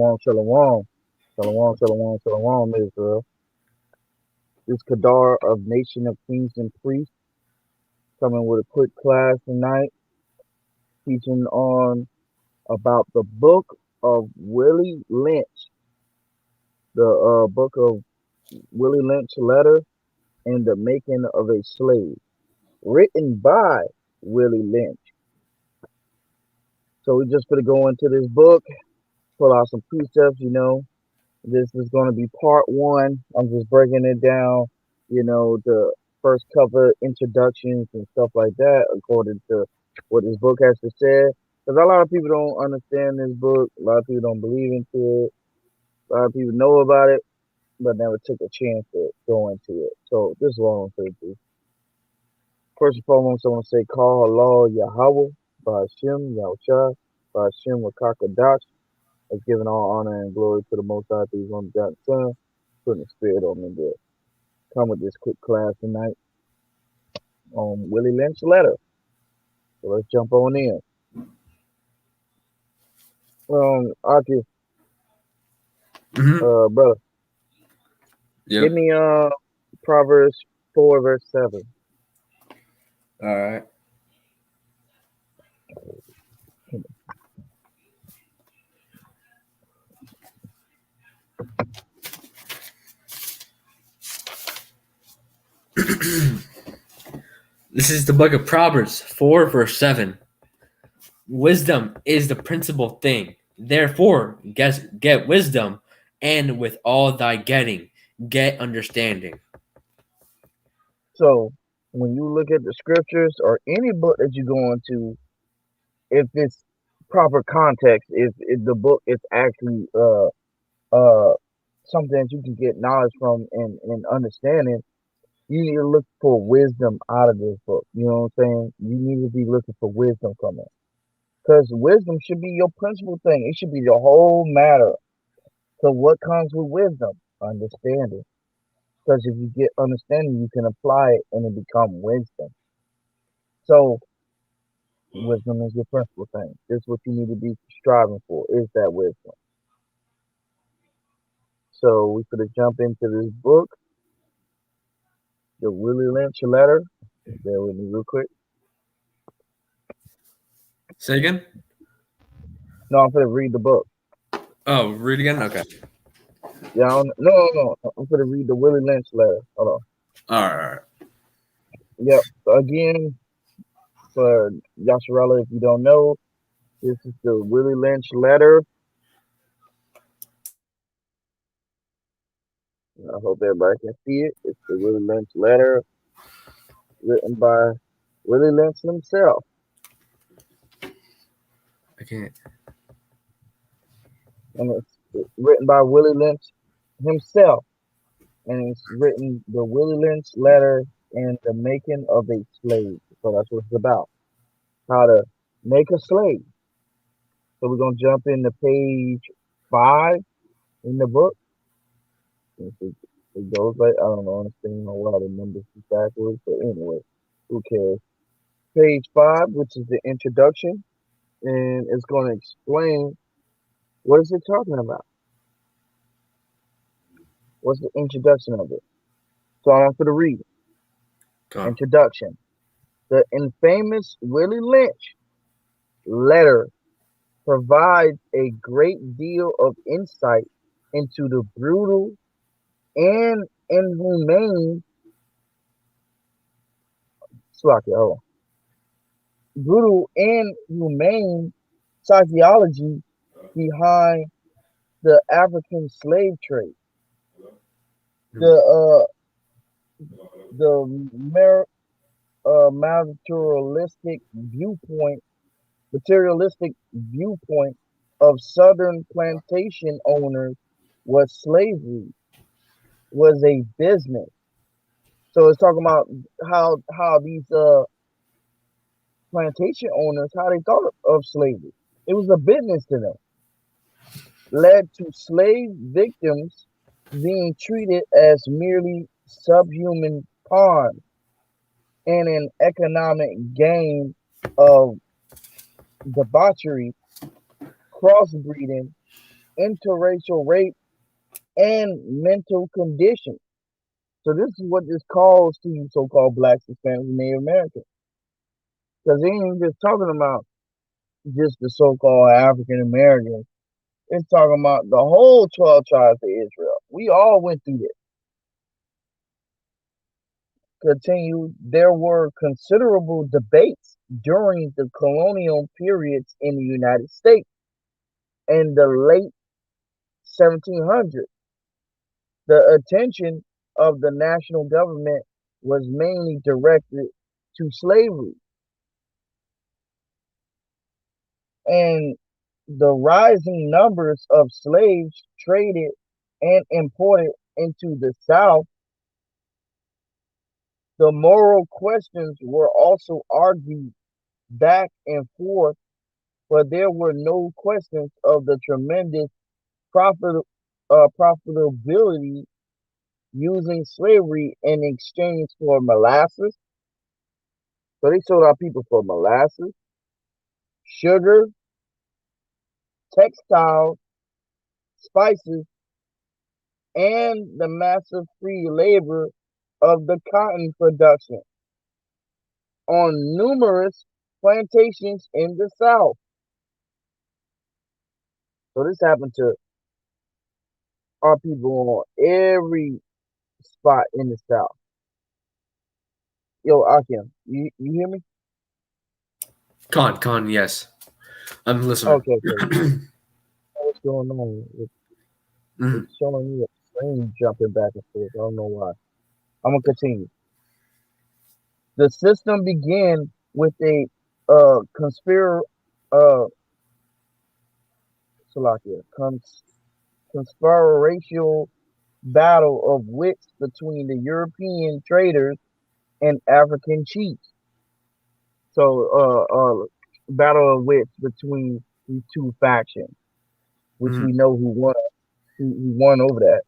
Shalom, shalom, shalom, shalom, Israel. This Kadar of Nation of Kings and Priests coming with a quick class tonight, teaching on about the book of Willie Lynch, the book of Willie Lynch letter and the making of a slave, written by Willie Lynch. So we just gonna go into this book, pull out some precepts. This is going to be part one. I'm just breaking it down, the first cover introductions and stuff like that, according to what this book has to say. Because a lot of people don't understand this book. A lot of people don't believe into it. A lot of people know about it, but never took a chance to go into it. So this is what I'm going to do. First and foremost, I want to say, call Allah Yahweh, Ba'ashem, Yahushua, Ba'ashem, Wakakadash. Has given all honor and glory to the Most High through His only begotten Son, putting the Spirit on me there. Come with this quick class tonight on Willie Lynch letter. So let's jump on in. Aki, brother, Yep. give me Proverbs 4 verse 7. All right. This is the book of Proverbs 4 verse 7. Wisdom is the principal thing. Therefore, get wisdom, and with all thy getting, get understanding. So when you look at the scriptures or any book that you go into, if it's proper context, if the book is actually uh something that you can get knowledge from and understanding, you need to look for wisdom out of this book. You know what I'm saying? You need to be looking for wisdom from it. Because wisdom should be your principal thing. It should be the whole matter. So what comes with wisdom? Understanding. Because if you get understanding, you can apply it and it become wisdom. So wisdom is your principal thing. This is what you need to be striving for, is that wisdom. So we could jump into this book, the Willie Lynch letter. Bear with me real quick. Say again? No, I'm going to read the book. Oh, read again? Okay. Yeah, no. I'm going to read the Willie Lynch letter. Hold on. All right. Yep. So again, for Yasharella, if you don't know, this is the Willie Lynch letter. I hope everybody can see it. It's the Willie Lynch letter written by Willie Lynch himself. I can't. And it's written by Willie Lynch himself. And it's written the Willie Lynch letter and the making of a slave. So that's what it's about. How to make a slave. So we're going to jump into page 5 in the book. It goes like, I don't know, understand a lot of numbers backwards, but anyway, who cares? Page 5, which is the introduction, and it's going to explain what is it talking about. What's the introduction of it? So I'm going to read. Introduction. The infamous Willie Lynch letter provides a great deal of insight into the brutal and inhumane psychology behind the African slave trade. The materialistic viewpoint of Southern plantation owners was slavery was a business. So it's talking about how these plantation owners, how they thought of slavery. It was a business to them. Led to slave victims being treated as merely subhuman pawns and an economic gain of debauchery, crossbreeding, interracial rape, and mental conditions. So this is what this calls to you so-called blacks, Hispanics, and Native Americans. Because they ain't just talking about just the so-called African Americans. It's talking about the whole 12 tribes of Israel. We all went through this. Continue, there were considerable debates during the colonial periods in the United States in the late 1700s. The attention of the national government was mainly directed to slavery and the rising numbers of slaves traded and imported into the South. The moral questions were also argued back and forth, but there were no questions of the tremendous profit, profitability using slavery in exchange for molasses. So they sold our people for molasses, sugar, textiles, spices, and the massive free labor of the cotton production on numerous plantations in the South. So this happened to our people on every spot in the South. Yo, Akim, you hear me? Con, yes. I'm listening. Okay, okay. What's going on? Mhm. It's showing me a screen jumping back and forth. I don't know why. I'm gonna continue. The system began with a uh Salakia, conspiratorial battle of wits between the European traders and African chiefs. So battle of wits between these two factions, which Mhm. we know who won over that.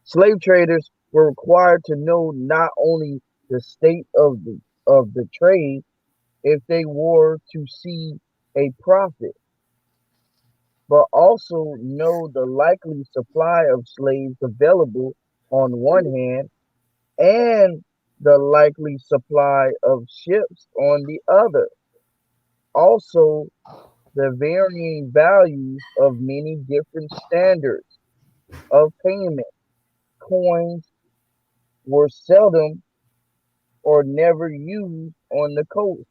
Slave traders were required to know not only the state of the trade if they were to see a profit, but also know the likely supply of slaves available on one hand and the likely supply of ships on the other. Also, the varying values of many different standards of payment. Coins were seldom or never used on the coast.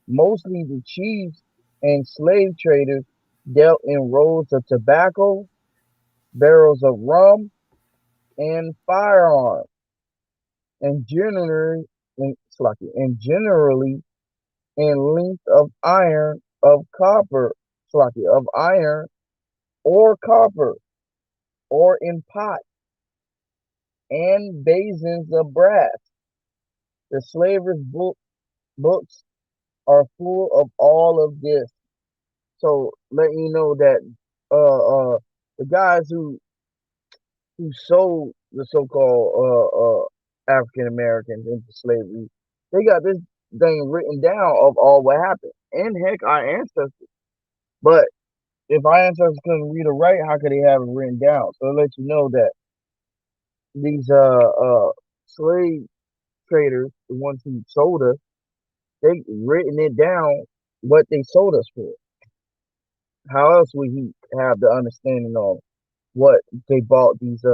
Mostly the chiefs and slave traders dealt in rolls of tobacco, barrels of rum, and firearms, and generally in length of iron of copper, of iron or copper, or in pots and basins of brass. The slavers' books are full of all of this. So letting you know that the guys who sold the so-called African Americans into slavery, they got this thing written down of all what happened. And heck, our ancestors. But if our ancestors couldn't read or write, how could they have it written down? So it lets you know that these slave traders, the ones who sold us, they written it down what they sold us for. How else would he have the understanding of what they bought these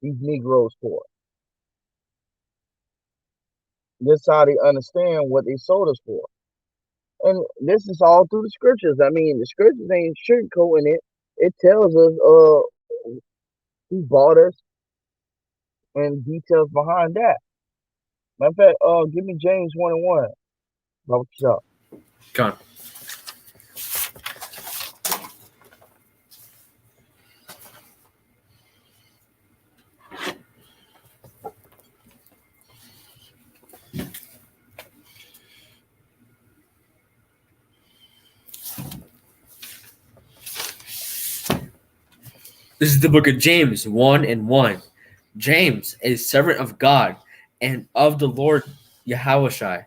Negroes for? This is how they understand what they sold us for. And this is all through the scriptures. I mean, the scriptures ain't sugarcoating it. It tells us who bought us and details behind that. Matter of fact, give me James 1 and 1. Baba Kishab. Con. This is the book of James 1 and 1. James, a servant of God and of the Lord Yahushai,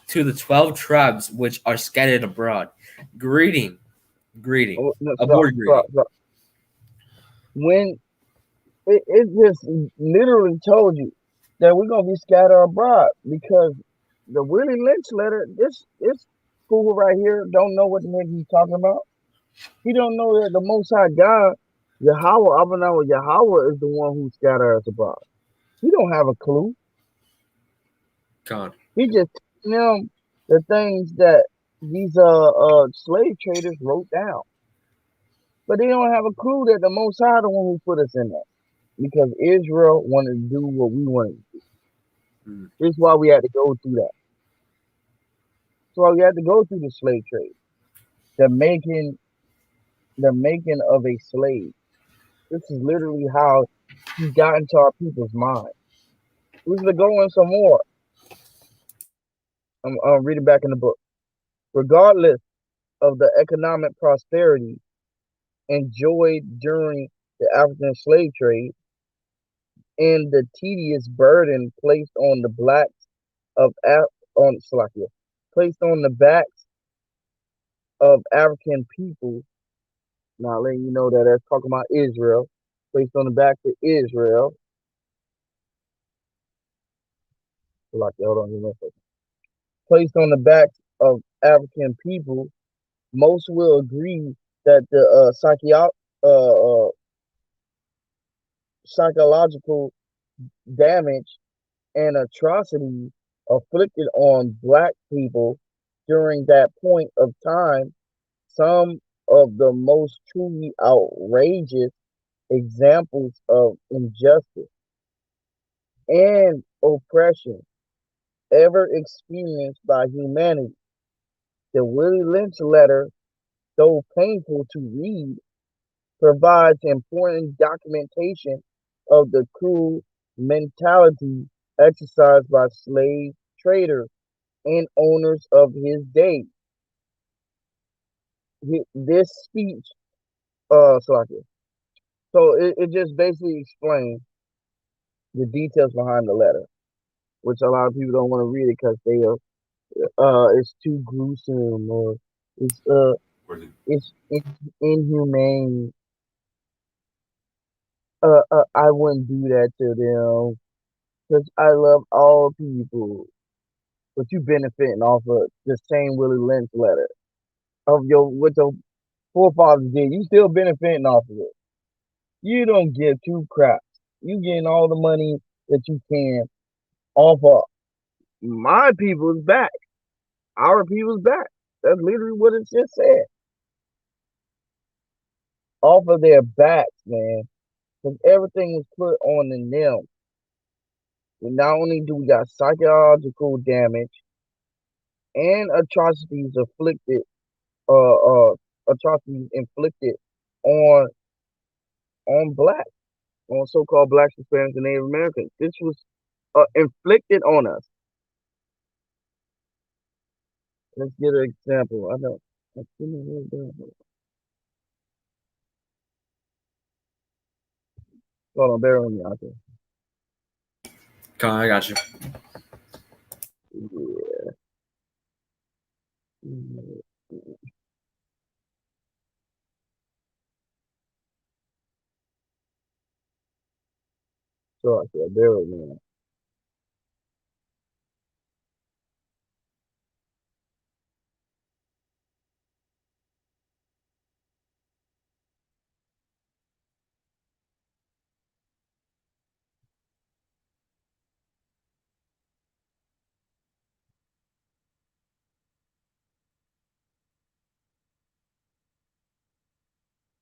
to the 12 tribes which are scattered abroad. Greeting. Greedy. Oh, no, stop, Avoid stop, greedy. stop. When it just literally told you that we're gonna be scattered abroad because the Willie Lynch letter, this fool right here don't know what the heck he's talking about. He don't know that the Most High God, Yahweh, Abba Yahweh, is the one who scattered us abroad. He don't have a clue. Con. He just telling them the things that these slave traders wrote down, but they don't have a clue that the Most High the one who put us in there because Israel wanted to do what we wanted to do. Mm. This is why we had to go through that. That's why we had to go through the slave trade, the making, the making of a slave. This is literally how he got into our people's mind. We're gonna go in some more. I'm reading back in the book. Regardless of the economic prosperity enjoyed during the African slave trade and the tedious burden placed on the blacks of on Slovakia, placed on the backs of African people. Now letting you know that that's talking about Israel, placed on the backs of Israel. Slovakia, hold on, give me a second. Placed on the backs of African people, most will agree that the uh, psychological damage and atrocities afflicted on black people during that point of time, some of the most truly outrageous examples of injustice and oppression ever experienced by humanity. The Willie Lynch letter, though painful to read, provides important documentation of the cruel mentality exercised by slave traders and owners of his day. This speech, Slakia. So it just basically explains the details behind the letter, which a lot of people don't want to read it because they are, it's too gruesome or it's uh it's inhumane. I wouldn't do that to them because I love all people. But you benefiting off of the same Willie Lynch letter of your what your forefathers did. You still benefiting off of it. You don't give two craps. You getting all the money that you can off of my people's back, our people's back. That's literally what it just said. Off of their backs, man. Because everything was put on in them. And not only do we got psychological damage and atrocities inflicted on black, on so-called blacks, Hispanics, and Native Americans. This was inflicted on us. Let's get an example. I know. Hold on, bear with me out there. Con, I got you. Yeah. So I said, bear with me.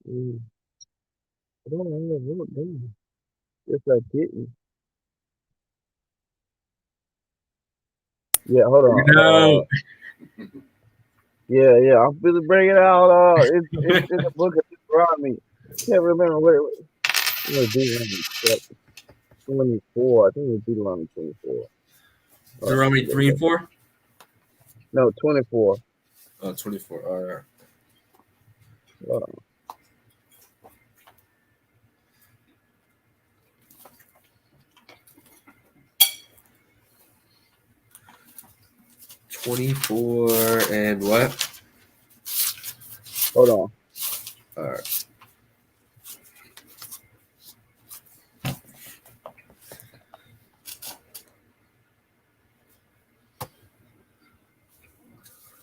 I don't know what I'm doing. Yes, I didn't. Yeah, hold on. No. Yeah, I'm finna bring it out. It's in the book of Deuteronomy. Can't remember what it was. It was Deuteronomy 24. I think it was Deuteronomy 24. Deuteronomy Yeah, 3 and 4? no, 24. Oh, 24. All right. Hold on. 24 and what? Hold on. All right.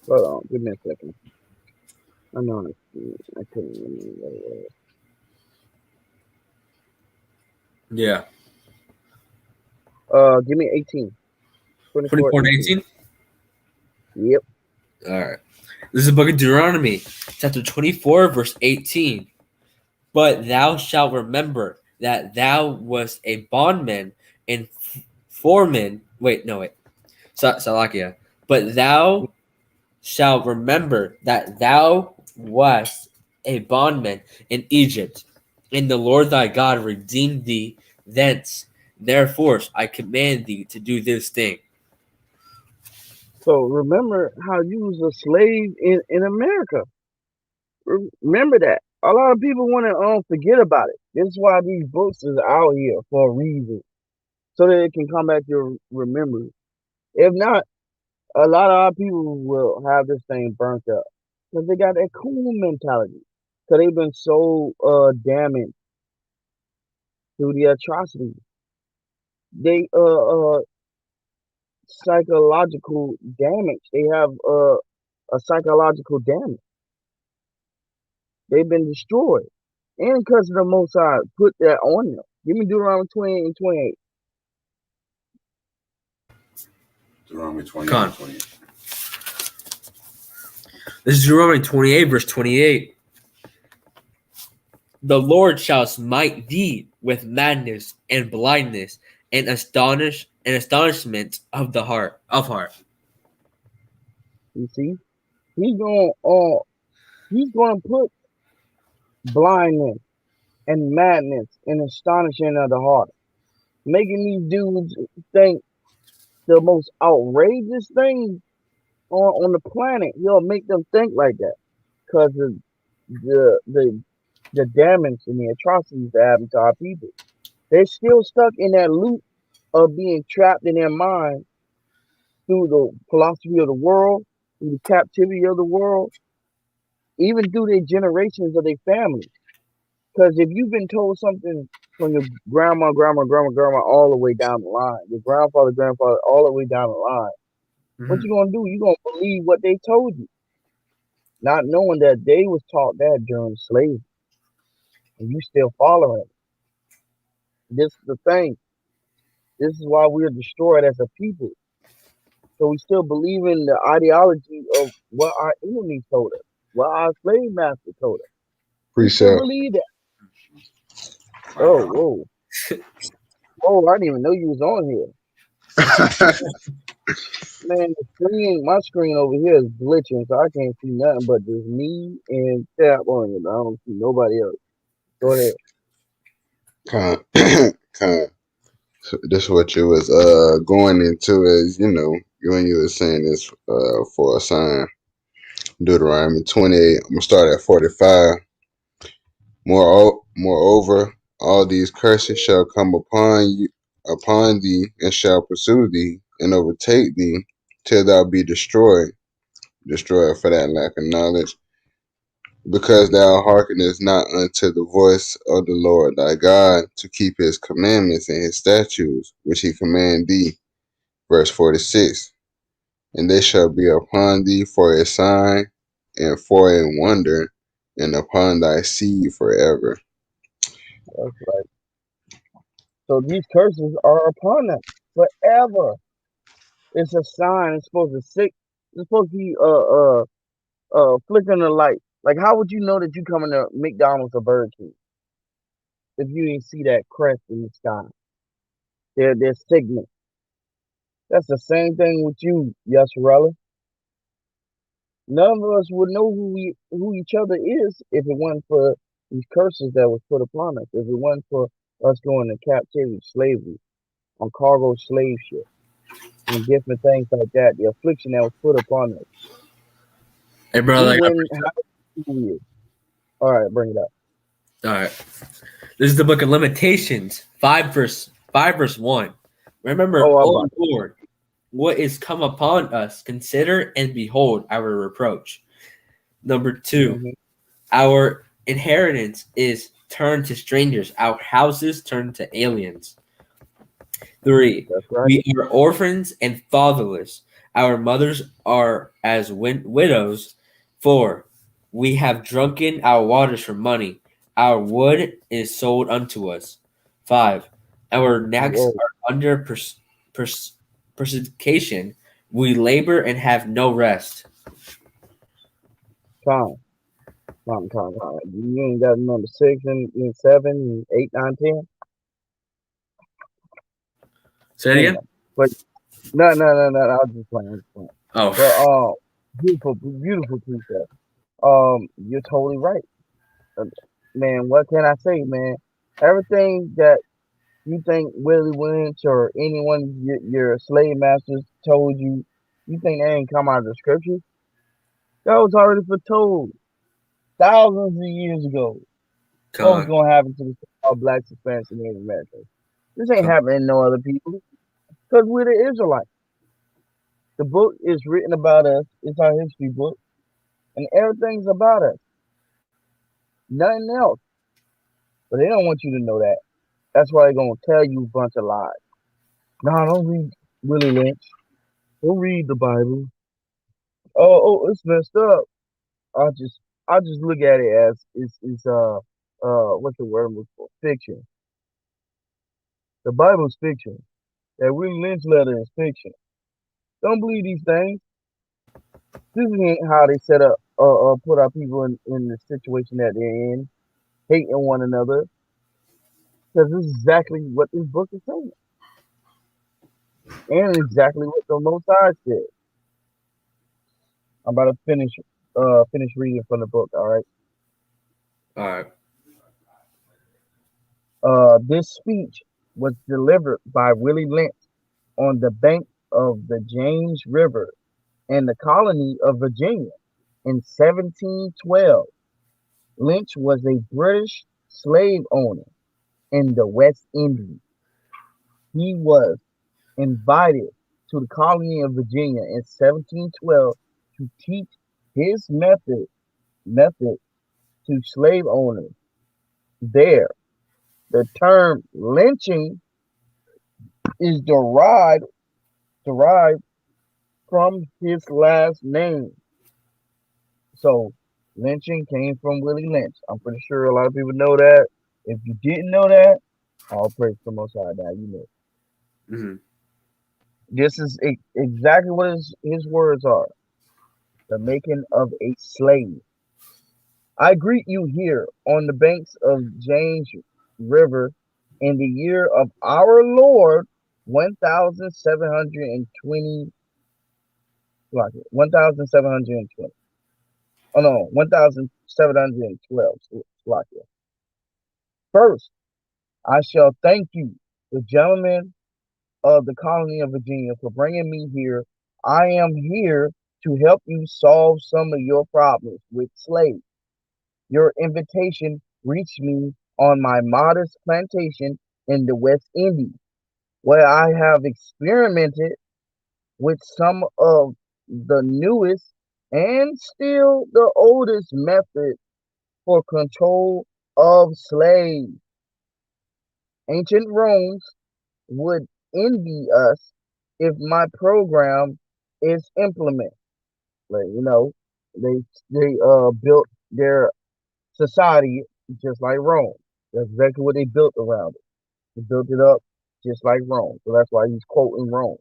Hold on, give me a second. I know I couldn't remember what it was. Yeah. Give me 18. 24, 24 and 18. 18. Yep. All right. This is the book of Deuteronomy, chapter 24, verse 18. But thou shalt remember that thou wast a bondman and foreman. Wait. Salakia. But thou shalt remember that thou wast a bondman in Egypt, and the Lord thy God redeemed thee thence. Therefore I command thee to do this thing. So remember how you was a slave in America. Remember that. A lot of people want to forget about it. This is why these books is out here for a reason, so that it can come back to your remembrance. If not, a lot of our people will have this thing burnt up because they got that cool mentality. Because they've been so damaged through the atrocities. They psychological damage. They have a psychological damage. They've been destroyed. And because of the Most High put that on them. Give me Deuteronomy 28 and 28. Deuteronomy 28 Con. and 28. This is Deuteronomy 28, verse 28. The Lord shall smite thee with madness and blindness and astonishment of the heart. You see? He's gonna put blindness and madness and astonishment of the heart. Making these dudes think the most outrageous things on the planet. He'll make them think like that. Because of the damage and the atrocities that happen to our people. They're still stuck in that loop of being trapped in their mind through the philosophy of the world, through the captivity of the world, even through the generations of their family. Because if you've been told something from your grandma, all the way down the line, your grandfather, all the way down the line, what you gonna do? You gonna believe what they told you, not knowing that they was taught that during slavery, and you still following it. This is the thing. This is why we're destroyed as a people. So we still believe in the ideology of what our enemies told us, what our slave master told us. We still Precept. believe that. Oh, whoa. Whoa, I didn't even know you was on here. Man, my screen over here is glitching, so I can't see nothing but just me and Tap on it. I don't see nobody else. Go ahead. Con. So this is what you was going into is, when you were saying this for a sign. Deuteronomy 28. I'm gonna start at 45. Moreover, all these curses shall come upon thee, and shall pursue thee, and overtake thee, till thou be destroyed for that lack of knowledge, because thou hearkenest not unto the voice of the Lord thy God, to keep his commandments and his statutes, which he command thee. Verse 46. And they shall be upon thee for a sign, and for a wonder, and upon thy seed forever. That's right. So these curses are upon us forever. It's a sign. It's supposed to It's supposed to be flickering the light. Like, how would you know that you coming to McDonald's or Burger King if you didn't see that crest in the sky? Their signal. That's the same thing with you, Yasharella. None of us would know who each other is if it wasn't for these curses that was put upon us. If it wasn't for us going to captivity, slavery, on cargo slave ship, and different things like that, the affliction that was put upon us, Hey, we brother. wouldn't have who we is. All right, bring it up. All right. This is the book of Lamentations, 5 verse 1. Remember, Oh, O Lord, what is come upon us, consider and behold our reproach. Number 2, Mhm. our inheritance is turned to strangers. Our houses turn to aliens. 3. That's right. We are orphans and fatherless. Our mothers are as widows. 4. We have drunken our waters for money. Our wood is sold unto us. 5. Our necks Whoa, are under persecution. We labor and have no rest. time, time. You ain't got number six and seven, and eight, nine, 10. Say it again? Damn. But no. I was just playing. I was just playing. Oh, But beautiful precept. You're totally right. Uh, Man, what can I say, man? Everything that you think Willie Lynch or anyone your slave masters told you, you think that ain't come out of the scriptures? That was already foretold thousands of years ago. What was con, gonna happen to the all blacks, Hispanics, and Native Americans? This ain't con, happening to no other people because we're the Israelites. The book is written about us. It's our history book, and everything's about us. Nothing else. But they don't want you to know that. That's why they're gonna tell you a bunch of lies. No, don't read Willie Lynch. Don't read the Bible. It's messed up. I just I just look at it as what's the word I'm looking for? Fiction. The Bible's fiction. That Willie Lynch letter is fiction. Don't believe these things. This ain't how they set up put our people in the situation that they're in, hating one another. Because this is exactly what this book is saying. And exactly what the Most High said. I'm about to finish reading from the book, all right? all right. This speech was delivered by Willie Lynch on the bank of the James River in the colony of Virginia in 1712. Lynch was a British slave owner in the West Indies. He was invited to the colony of Virginia in 1712 to teach his method to slave owners there. The term lynching is derived from his last name. So lynching came from Willie Lynch. I'm pretty sure a lot of people know that. If you didn't know that, all praise to the Most High. Now you know. Hmm. This is exactly what his words are. The making of a slave. I greet you here on the banks of James River in the year of our Lord 1720. 1720. Oh no, 1712. Slovakia. First, I shall thank you, the gentlemen of the colony of Virginia, for bringing me here. I am here to help you solve some of your problems with slaves. Your invitation reached me on my modest plantation in the West Indies, where I have experimented with some of the newest and still the oldest methods for control of slaves. Ancient Rome would envy us if my program is implemented. Like, they built their society just like Rome. That's exactly what they built around it. They built it up just like Rome. So that's why he's quoting Rome.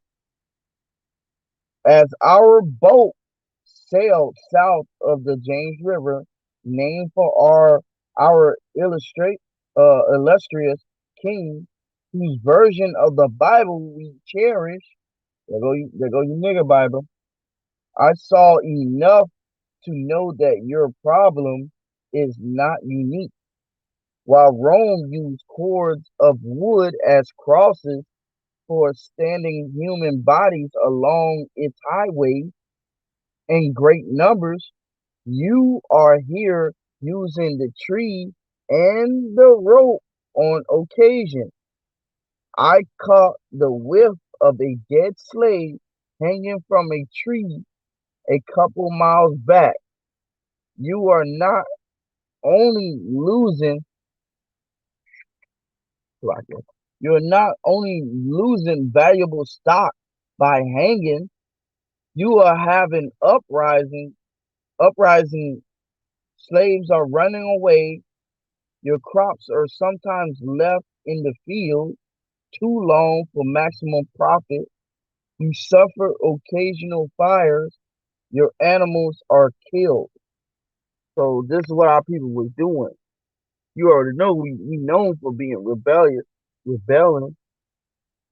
As our boat sailed south of the James River, named for our illustrious king, whose version of the Bible we cherish. There go you nigger Bible. I saw enough to know that your problem is not unique. While Rome used cords of wood as crosses for standing human bodies along its highways in great numbers, you are here using the tree and the rope on occasion. I caught the whiff of a dead slave hanging from a tree a couple miles back. You are not only losing like you're not only losing valuable stock by hanging, you are having uprising slaves are running away, your crops are sometimes left in the field too long for maximum profit, you suffer occasional fires, your animals are killed. So this is what our people was doing. You already know we known for being rebelling. We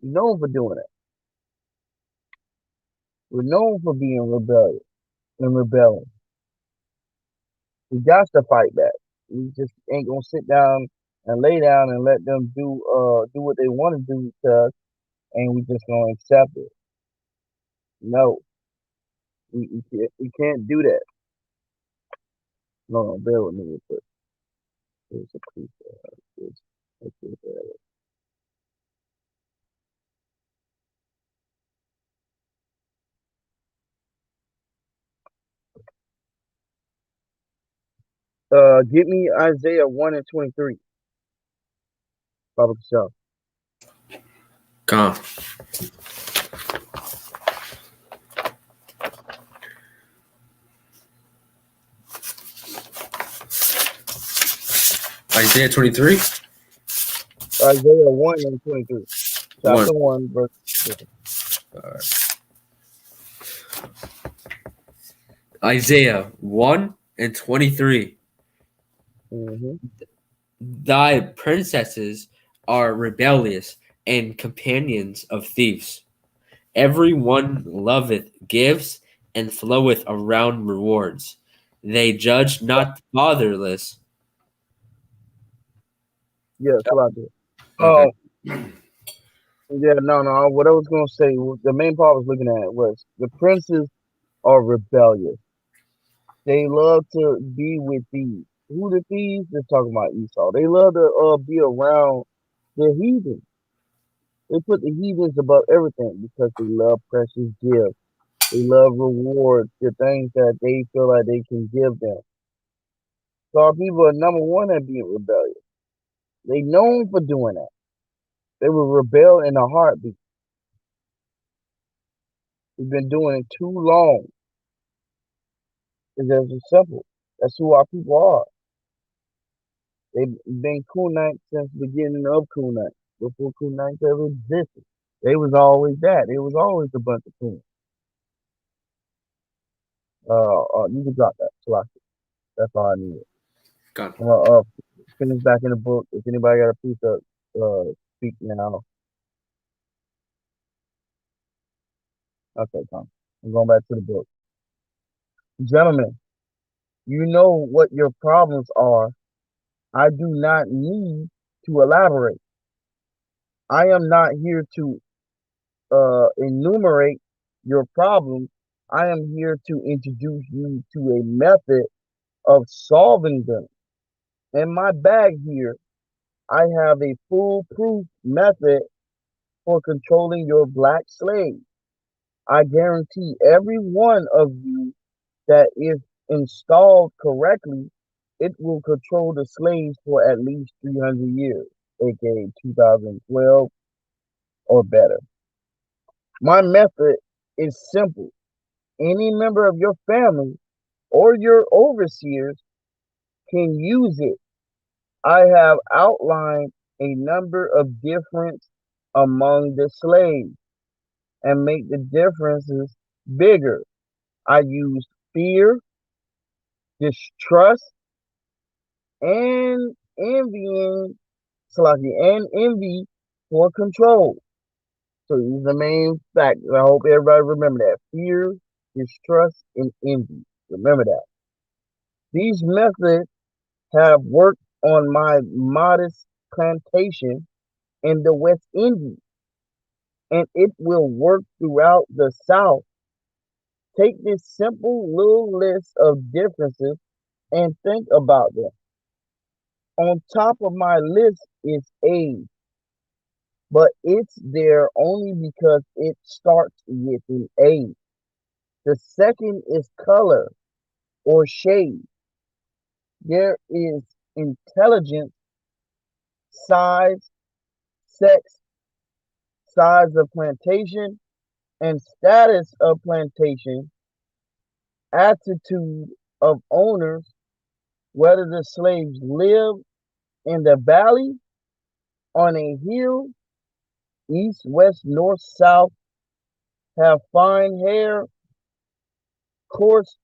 known for doing it. We're known for being rebellious and rebelling. We got to fight back. We just ain't gonna sit down and lay down and let them do what they want to do to us, and we just gonna accept it. No, we can't do that. No, bear with me real quick. Here's a piece of this. Let's see get me Isaiah 1:23. Baba Kashaw. Come. Isaiah 23? Isaiah 1:23. Chapter 1, verse 2. Isaiah 1 and 23. Mm-hmm. Thy princesses are rebellious and companions of thieves. Every one loveth gifts and floweth around rewards. They judge not the fatherless. Yeah, Salakia. Okay. Yeah, no. What I was gonna say, the main part I was looking at was the princes are rebellious. They love to be with thieves. Who the thieves? They're talking about Esau. They love to be around the heathen. They put the heathens above everything because they love precious gifts. They love rewards, the things that they feel like they can give them. So our people are number one at being rebellious. They known for doing that. They will rebel in a heartbeat. We've been doing it too long. It's just simple. That's who our people are. They've been Kunites since the beginning of Kunite, before Kunites ever existed. They was always that. It was always a bunch of Kunites. You can drop that. Salaki. That's all I needed. Gone. Finish back in the book. If anybody got a piece of speak now. Okay, Tom. I'm going back to the book. Gentlemen, you know what your problems are. I do not need to elaborate. I am not here to enumerate your problems. I am here to introduce you to a method of solving them. In my bag here, I have a foolproof method for controlling your black slave. I guarantee every one of you that if installed correctly, it will control the slaves for at least 300 years, aka 2012 or better. My method is simple. Any member of your family or your overseers can use it. I have outlined a number of differences among the slaves and make the differences bigger. I use fear, distrust, and envy for control. So these are the main factors. I hope everybody remember that. Fear, distrust, and envy. Remember that. These methods have worked on my modest plantation in the West Indies, and it will work throughout the South. Take this simple little list of differences and think about them. On top of my list is age, but it's there only because it starts with an A. The second is color or shade. There is intelligence, size, sex, size of plantation, and status of plantation, attitude of owners, whether the slaves live in the valley, on a hill, east, west, north, south, have fine hair, coarse,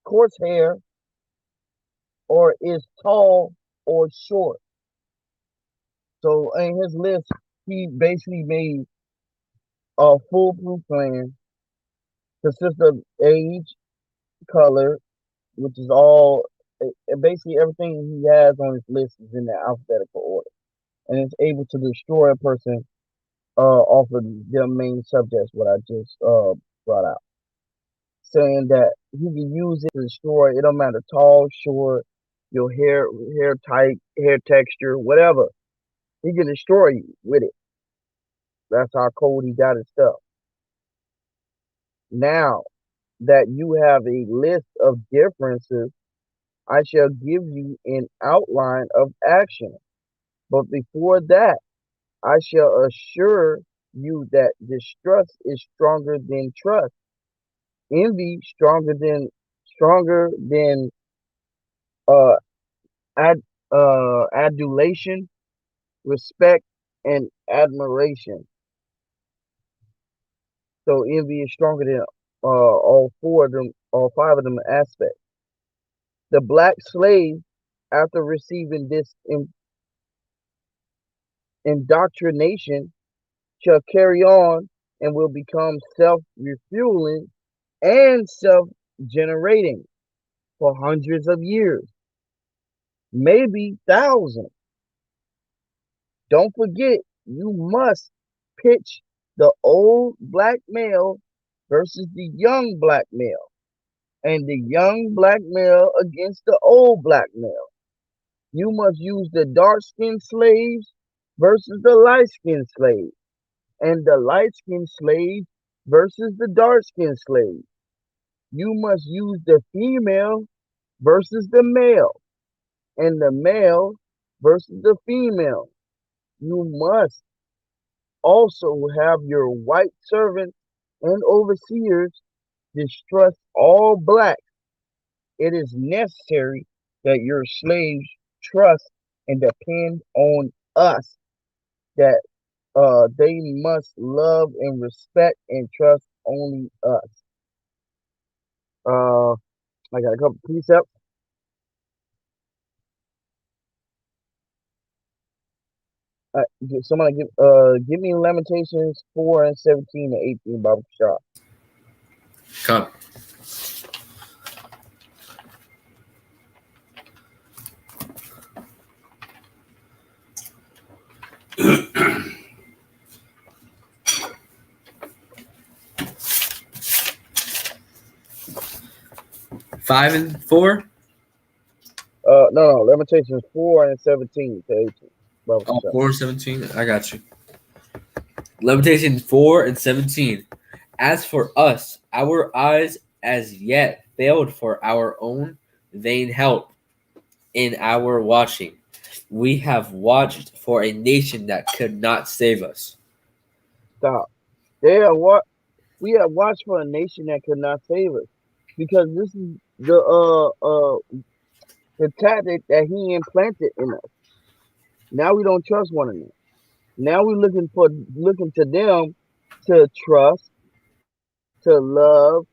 coarse hair, or is tall or short. So in his list, he basically made a foolproof plan consists of age, color, which is all basically everything he has on his list is in the alphabetical order, and it's able to destroy a person off of their main subjects. What I just brought out, saying that he can use it to destroy. It don't matter tall, short, your hair type, hair texture, whatever. He can destroy you with it. That's how cold he got his stuff. Now that you have a list of differences, I shall give you an outline of action. But before that, I shall assure you that distrust is stronger than trust, envy stronger than uh, ad, adulation, respect, and admiration. So envy is stronger than all four of them, all five of them aspects. The black slave, after receiving this indoctrination, shall carry on and will become self-refueling and self-generating for hundreds of years, maybe thousands. Don't forget, you must pitch the old black male versus the young black male, and the young black male against the old black male. You must use the dark skinned slaves versus the light skinned slaves, and the light skinned slaves versus the dark skinned slaves. You must use the female versus the male, and the male versus the female. You must also have your white servants and overseers distrust all blacks. It is necessary that your slaves trust and depend on us, that they must love and respect and trust only us. Uh, I got a couple precepts. Somebody give me Lamentations 4:17 to 18, Baba Shah. Come. Five and four. No, Lamentations 4:17 to 18, Baba Oh, Shah. 4:17. I got you. Lamentation 4:17. As for us, our eyes as yet failed for our own vain help in our watching. We have watched for a nation that could not save us. Stop. They are what we have watched for a nation that could not save us, because this is the tactic that he implanted in us. Now we don't trust one another. Now we're looking to them to trust, to love,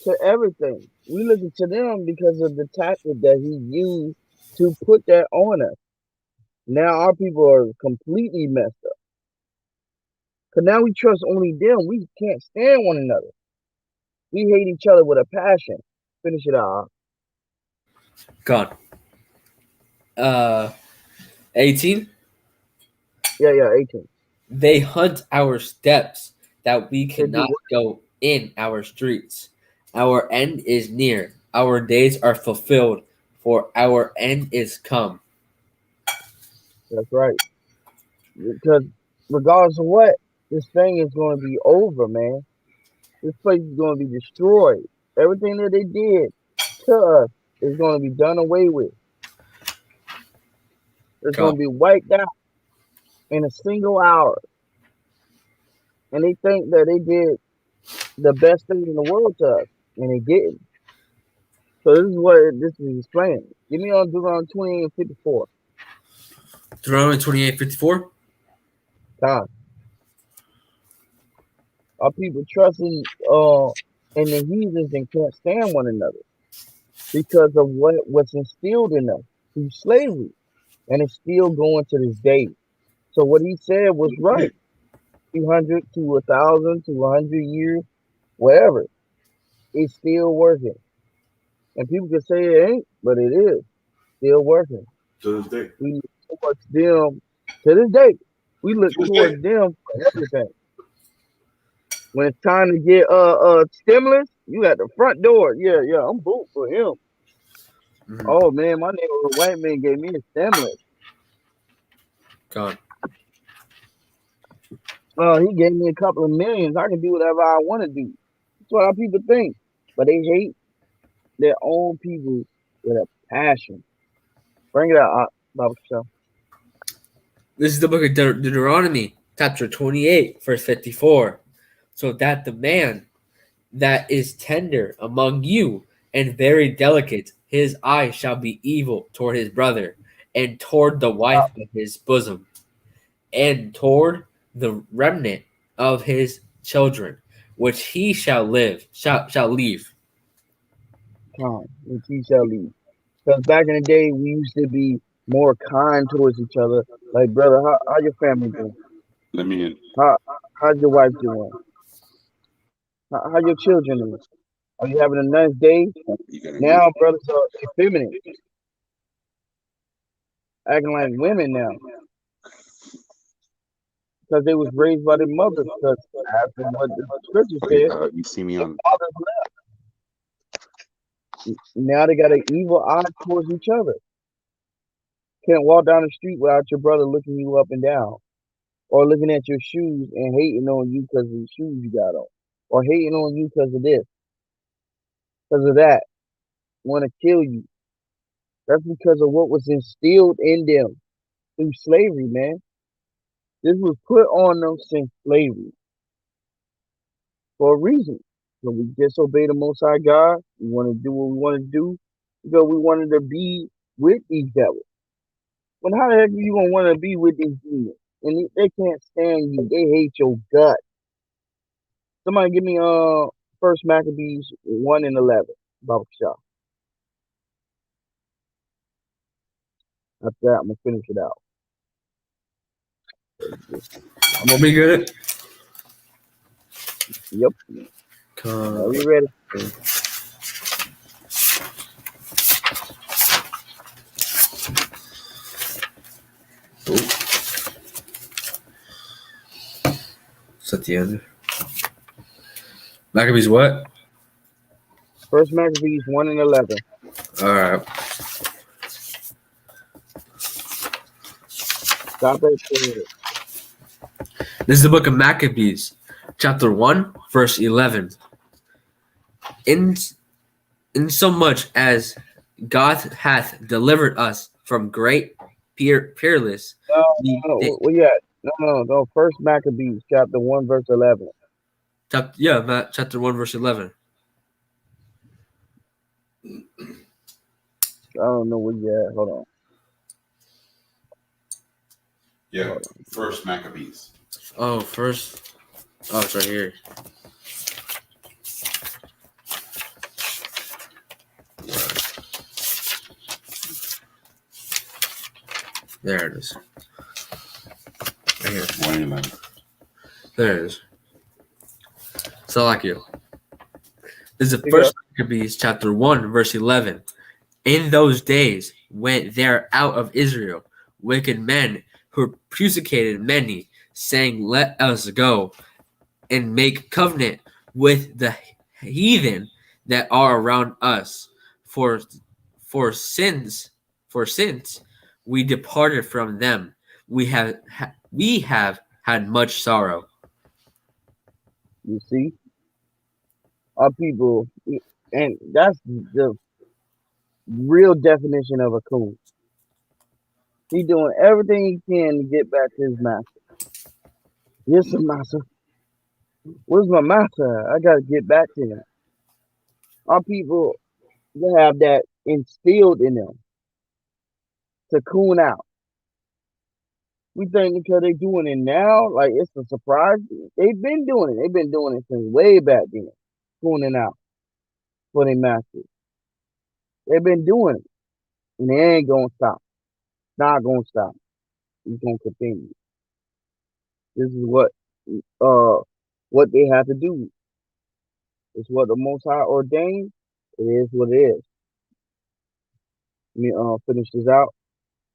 to everything. We looking to them because of the tactic that he used to put that on us. Now our people are completely messed up. Cause now we trust only them. We can't stand one another. We hate each other with a passion. Finish it out. Gone. 18. Yeah, 18. They hunt our steps that we They do cannot go in our streets. Our end is near. Our days are fulfilled, for our end is come. That's right. Because regardless of what, this thing is going to be over, man. This place is going to be destroyed. Everything that they did to us is going to be done away with. It's God. gonna be wiped out in a single hour. And they think that they did the best thing in the world to us, and they didn't. So this is what this is explaining. Give me on Deuteronomy 20 and 54. Deuteronomy 28:54. God, our people trusting in the heathens and can't stand one another because of what was instilled in them through slavery, and it's still going to this day. So what he said was right. 200 to 1,000 to 100 years, whatever, it's still working. And people can say it ain't, but it is still working. To this day. We look towards them to this day. We look To this day. towards them for everything. When it's time to get stimulus, you at the front door. Yeah, yeah, I'm voting for him. Mhm. Oh man, my neighborhood white man gave me a stimulus. God. He gave me a couple of millions. I can do whatever I want to do. That's what our people think. But they hate their own people with a passion. Bring it out, Baba Show. This is the book of Deuteronomy, chapter 28, verse 54. So that the man that is tender among you and very delicate, his eye shall be evil toward his brother, and toward the wife of his bosom, and toward the remnant of his children, which he shall leave. Time, which he shall leave. Because back in the day, we used to be more kind towards each other. Like, brother, how your family doing? Let me in. How how's your wife doing? How your children doing? Are you having a nice day? You gotta get. Now, brothers are effeminate, acting like women now, because they was raised by their mothers. Because after what the scripture Hey, said, you see me their on. fathers left. Now they got an evil eye towards each other. Can't walk down the street without your brother looking you up and down, or looking at your shoes and hating on you because of the shoes you got on, or hating on you because of this, because of that. Want to kill you. That's because of what was instilled in them through slavery, man. This was put on them since slavery for a reason. So we disobey the Most High God. We want to do what we want to do because we wanted to be with these devils. But how the heck are you gonna want to be with these demons? And they can't stand you. They hate your gut. Somebody give me First Maccabees 1 and 11. Baba Shah. After that, I'm gonna finish it out. I'm gonna be good. Yep. Are you ready? It's at the end. Maccabees what? First Maccabees 1 and 11. All right. Stop at the This is the book of Maccabees, chapter 1, verse 11. In so much as God hath delivered us from great peerless. no. Well, yeah. No. First Maccabees chapter 1 verse 11. Chapter 1, verse 11. I don't know where you at. Hold on. Yeah. First Maccabees. Oh, first. Oh, it's right here. There it is. Right here. 111. There it is. So like you. This is the You first Maccabees, chapter 1, verse 11. In those days went there out of Israel wicked men who persecuted many, saying, Let us go and make covenant with the heathen that are around us. For since we departed from them, we have had much sorrow. You see, our people, and that's the real definition of a coon. He doing everything he can to get back to his master. Yes, master. Where's my master? I gotta get back to him. Our people, they have that instilled in them to coon out. We think because they doing it now, like it's a surprise. They've been doing it. They've been doing it since way back then. Cooning out for their masters. They've been doing it. And they ain't gonna stop. Not gonna stop. It's gonna continue. This is uh what they have to do. It's what the Most High ordained. It is what it is. Let me finish this out.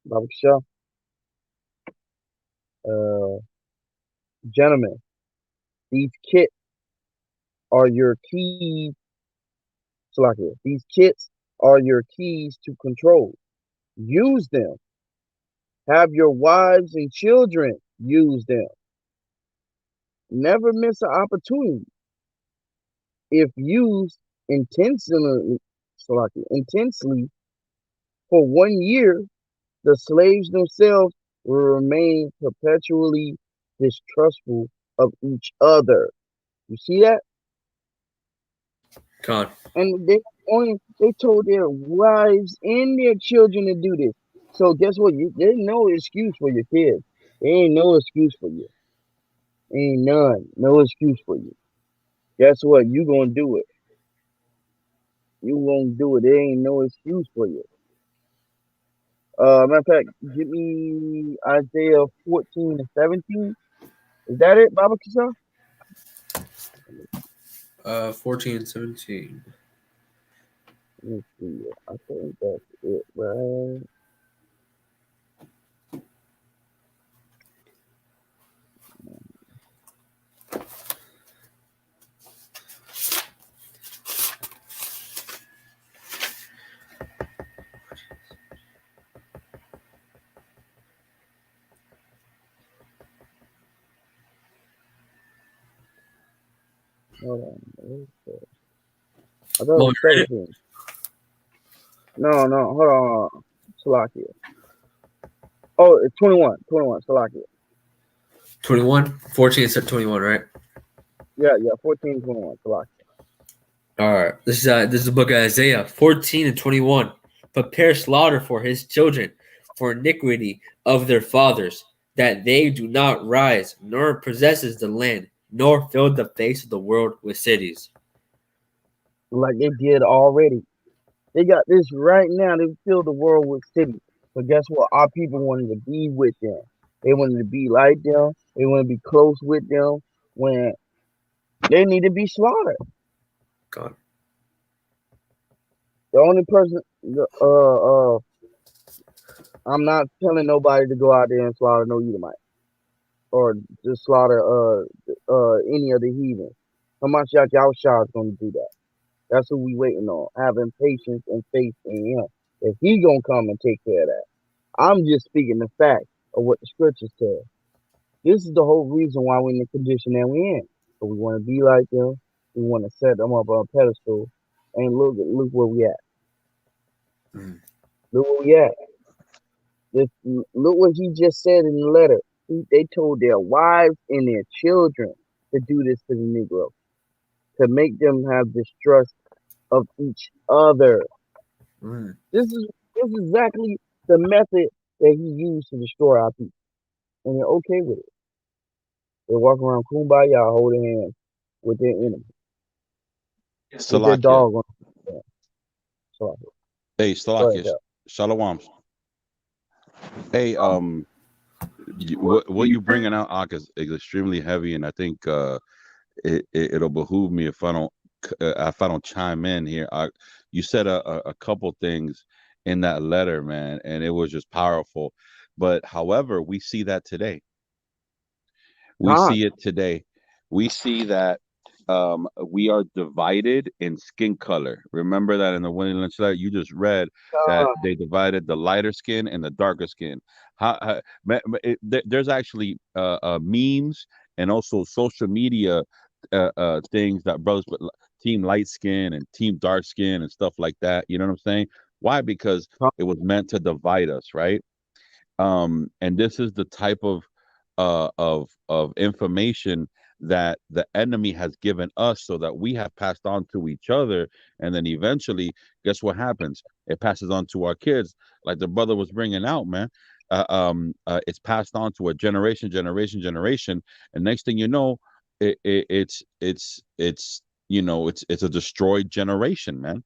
Baba Shah. Uh, gentlemen, these kits are your keys. Salakia. These kits are your keys to control. Use them. Have your wives and children use them. Never miss an opportunity. If used intensely for 1 year, the slaves themselves will remain perpetually distrustful of each other. You see that? God. And they told their wives and their children to do this. So guess what? There's no excuse for your kids. There ain't no excuse for you. Ain't none. No excuse for you. Guess what? You gonna do it. You gonna do it. There ain't no excuse for you. Matter of fact, give me Isaiah 14 and 17. Is that it, Baba Kishar? 14, 17. Let me see. I think that's it, right? Hold on. What is that? I thought it Oh, was you read it? 17. No, hold on. Salakia. Oh, it's 21. 21, Salakia. 21? 14 and 21, right? Yeah, 14, 21, Salakia. All right. This is the book of Isaiah 14 and 21. Prepare slaughter for his children, for iniquity of their fathers, that they do not rise, nor possesses the land, nor fill the face of the world with cities. Like they did already. They got this right now. They fill the world with cities. But guess what? Our people wanted to be with them. They wanted to be like them. They want to be close with them when they need to be slaughtered. God. The only person, I'm not telling nobody to go out there and slaughter no Edomite or just slaughter any of the heathens. Hamashiach Yahushua is going to do that. That's who we waiting on, having patience and faith in him. If he gonna come and take care of that. I'm just speaking the fact of what the scriptures tell. This is the whole reason why we're in the condition that we're in. So we want to be like them. We want to set them up on a pedestal. And look where we at. Mm. Look where we at. Look what he just said in the letter. They told their wives and their children to do this to the Negro, to make them have distrust of each other. Mm. This is exactly the method that he used to destroy our people. And they're okay with it. They walk around kumbaya holding hands with their enemy, with their Salakia. dog on their hand. So, Hey, go ahead, Salakia. Cal. Shalom. Hey, what you bringing out, Ak, is extremely heavy, and I think it'll behoove me if I don't chime in here. You said a couple things in that letter, man, and it was just powerful. But however, we see that today. We Con, see it today. We see that we are divided in skin color. Remember that in the Willie Lynch letter you just read that con, they divided the lighter skin and the darker skin. There's actually memes and also social media things that brothers put team light skin and team dark skin and stuff like that. You know what I'm saying? Why? Because con, it was meant to divide us, right? And this is the type of information that the enemy has given us, so that we have passed on to each other, and then eventually, guess what happens? It passes on to our kids, like the brother was bringing out, man. It's passed on to a generation, and next thing you know, it's a destroyed generation, man.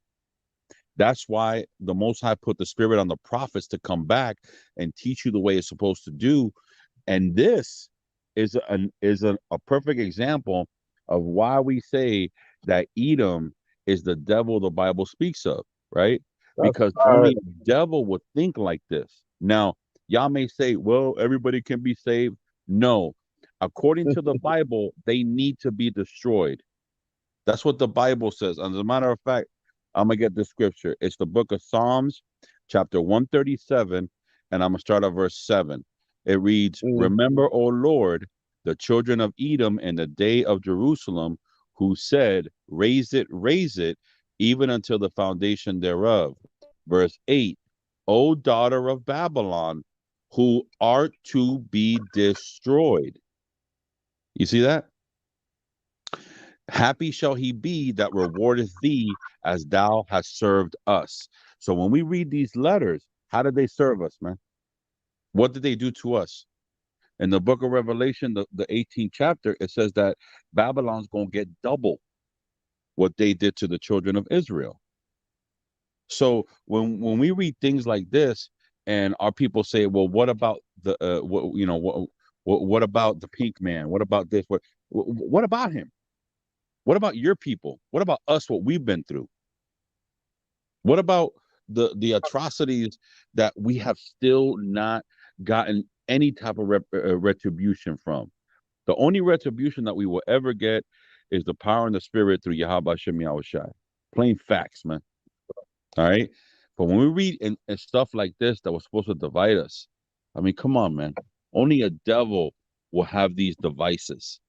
That's why the Most High put the Spirit on the prophets to come back and teach you the way it's supposed to do. And this is a perfect example of why we say that Edom is the devil the Bible speaks of, right? That's Because right. only a devil would think like this. Now, y'all may say, well, everybody can be saved. No. According to the Bible, they need to be destroyed. That's what the Bible says. And as a matter of fact, I'm going to get the scripture. It's the book of Psalms, chapter 137, and I'm going to start at verse 7. It reads, Mm. Remember, O Lord, the children of Edom in the day of Jerusalem, who said, raise it, even until the foundation thereof. Verse 8, O daughter of Babylon, who art to be destroyed. You see that? Happy shall he be that rewardeth thee as thou hast served us. So when we read these letters, how did they serve us, man? What did they do to us? In the book of Revelation, the 18th chapter, it says that Babylon's going to get double what they did to the children of Israel. So when we read things like this, and our people say, well, what about what about the pink man? What about this? What about him? What about your people? What about us, what we've been through? What about the atrocities that we have still not gotten any type of retribution from? The only retribution that we will ever get is the power and the spirit through Yahweh Shem Yahushai. Plain facts, man. All right? But when we read and stuff like this that was supposed to divide us, I mean, come on, man. Only a devil will have these devices,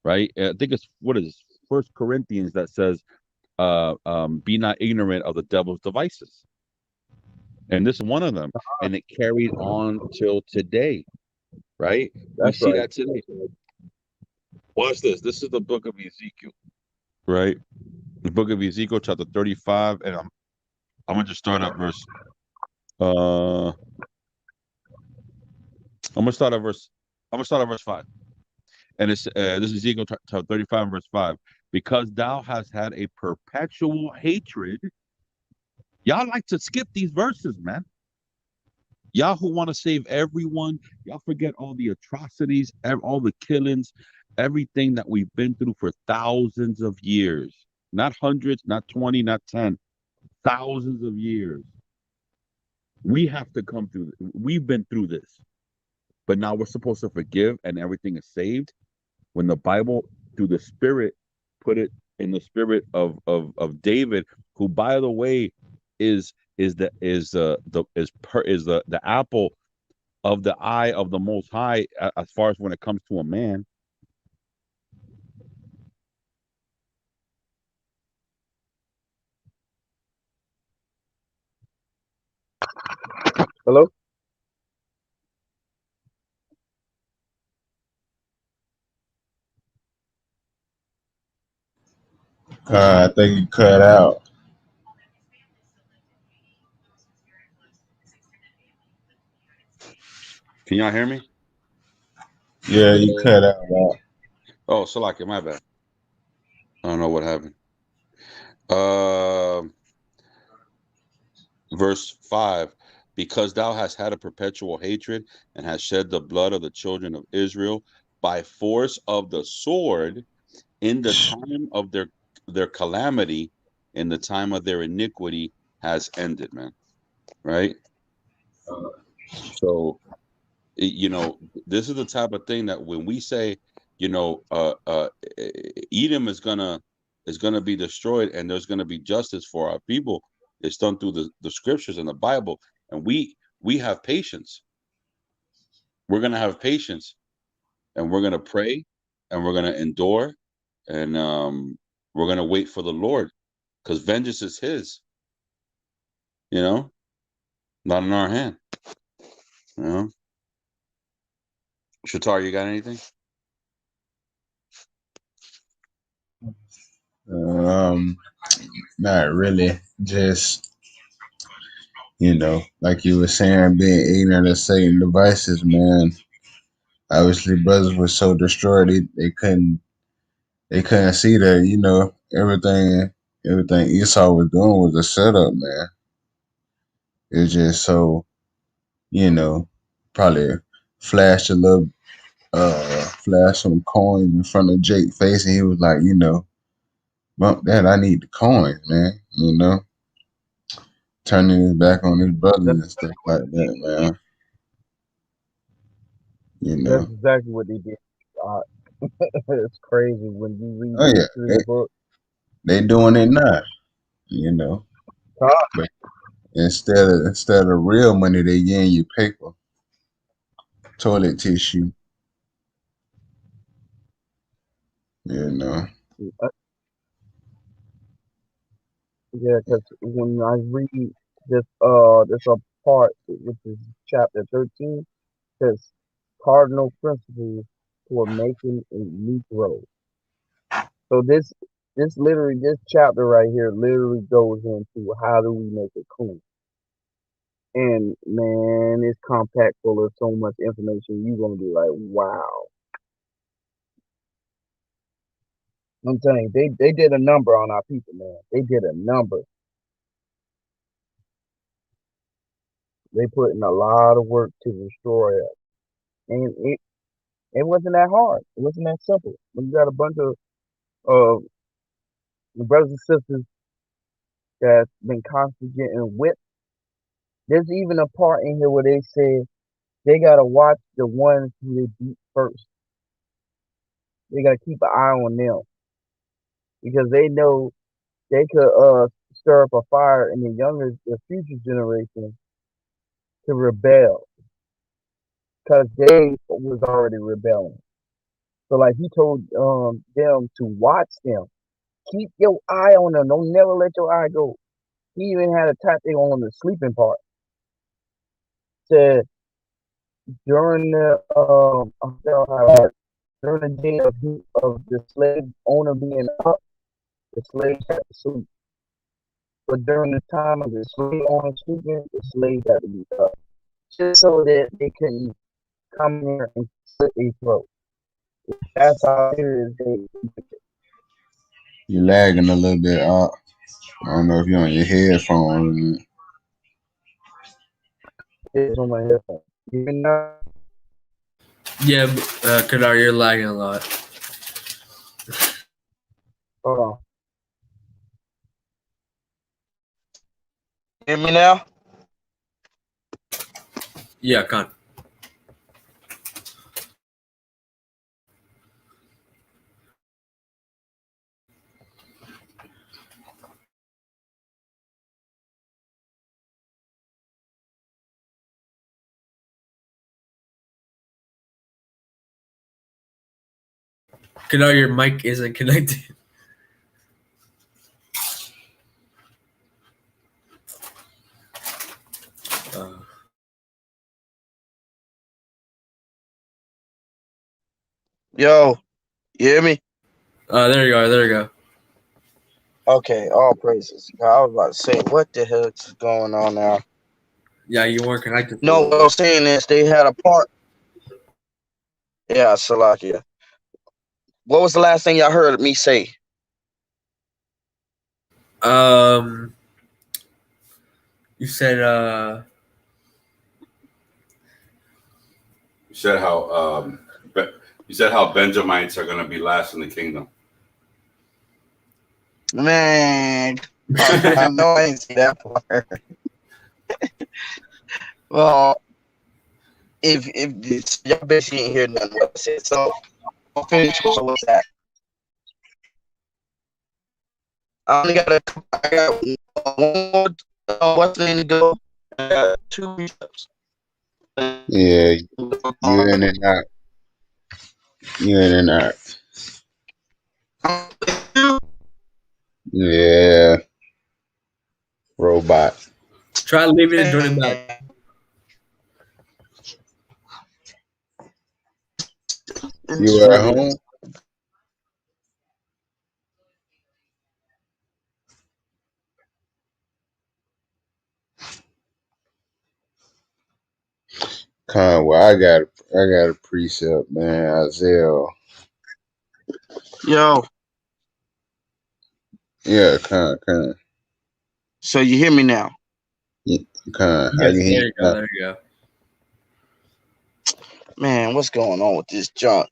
right? I think it's, what is this? First Corinthians that says, be not ignorant of the devil's devices. And this is one of them. And it carried on till today, right? We That's see right. that today. Watch this. This is the book of Ezekiel, right? The book of Ezekiel, chapter 35. And I'm going to just start at verse. I'm going to start at verse. I'm going to start at verse 5. And it's this is Ezekiel chapter 35 verse 5. Because thou hast had a perpetual hatred. Y'all like to skip these verses, man. Y'all who want to save everyone, y'all forget all the atrocities, all the killings, everything that we've been through for thousands of years. Not hundreds, not 20, not 10, thousands of years. We have to come through this. We've been through this. But now we're supposed to forgive and everything is saved. When the Bible, through the Spirit, put it in the spirit of David, who, by the way, is the apple of the eye of the Most High, as far as when it comes to a man. Hello? I think you cut out. Can y'all hear me? Yeah, you cut out. Oh, Salaki, my bad. I don't know what happened. Verse 5, because thou hast had a perpetual hatred and hast shed the blood of the children of Israel by force of the sword in the time of their calamity, in the time of their iniquity has ended, man. Right? So, this is the type of thing that when we say, Edom is gonna be destroyed and there's gonna be justice for our people, it's done through the scriptures and the Bible, and we have patience. We're gonna have patience, and we're gonna pray, and we're gonna endure, and we're gonna wait for the Lord, because vengeance is His. Not in our hand. Yeah. Shatar, you got anything? Um, Not really. Just like you were saying, being ignorant of Satan devices, man. Obviously, brothers were so destroyed they couldn't see that everything Esau was doing was a setup, man. It's just so you know probably flashed a little flash some coins in front of Jake's face, and he was like, bump that, I need the coins, man. Turning his back on his brothers That's and stuff like that, man. You that's know. exactly what they did. Uh, it's crazy when you read Oh the yeah, history of the book. they doing it now. You know, God, but instead of real money, they getting you paper, toilet tissue. You know. uh, yeah, because when I read this part, which is chapter 13, says cardinal principles for making a Negro. So this chapter right here literally goes into how do we make it cool. And man, it's compact full of so much information. You're gonna be like, wow. I'm telling you, they did a number on our people, man. They did a number. They put in a lot of work to destroy us, and it wasn't that hard. It wasn't that simple. When you got a bunch of uh brothers and sisters that's been constantly getting whipped. There's even a part in here where they say they gotta watch the ones who they beat first. They gotta keep an eye on them because they know they could stir up a fire in the future generation to rebel because they was already rebelling. So like he told them to watch them, keep your eye on them, don't never let your eye go. He even had a tactic on the sleeping part. Said during during the day of the slave owner being up, the slaves had to sleep. But during the time of the slave owner sleeping, the slaves had to be up, just so that they couldn't come here and slit their throat. That's how serious they You lagging a little bit. I don't know if you're on your headphones. is on my headphone. Even now, Yeah, Kadar, you're lagging a lot. hold on. Hear me now? Yeah, con. Kadar, your mic isn't connected. Uh, Yo, you hear me? there you go. There you go. Okay, all praises. I was about to say, what the hell is going on now? Yeah, you weren't connected for a No, little what I bit. was saying is they had a part. Yeah, Salakia. What was the last thing y'all heard me say? Um, you said You said how you said how Benjamites are going to be last in the kingdom. Man, I know I ain't see that part. Well, if y'all basically ain't hear nothing what I said, so I'll finish with what's that. I only got I got one more what's the name to go. I got 2 recaps. Yeah, you in and out. You in and out. Yeah, robot. try leaving and joining back. You It's were at really home? Well, I got a precept, man. Isaiah. yo. Yeah, Con. So you hear me now? Yeah, Con. I Yes, can hear there you you go. now. There you go. Man, what's going on with this junk?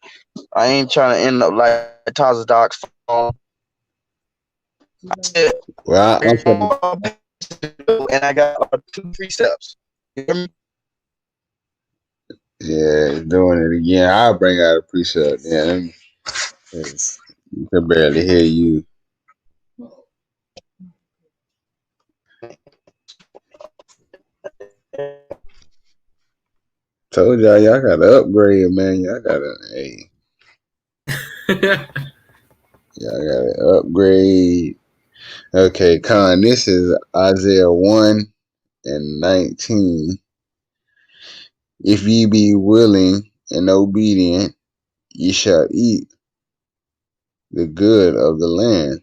I ain't trying to end up like Taza Doc's phone. Well, I'm finna. And I got two precepts. You hear me? Yeah, doing it again. I'll bring out a precept. Yeah, you can barely hear you. Told y'all gotta upgrade, man. Y'all gotta upgrade. Okay, Con, this is Isaiah 1 and 19. If ye be willing and obedient, ye shall eat the good of the land.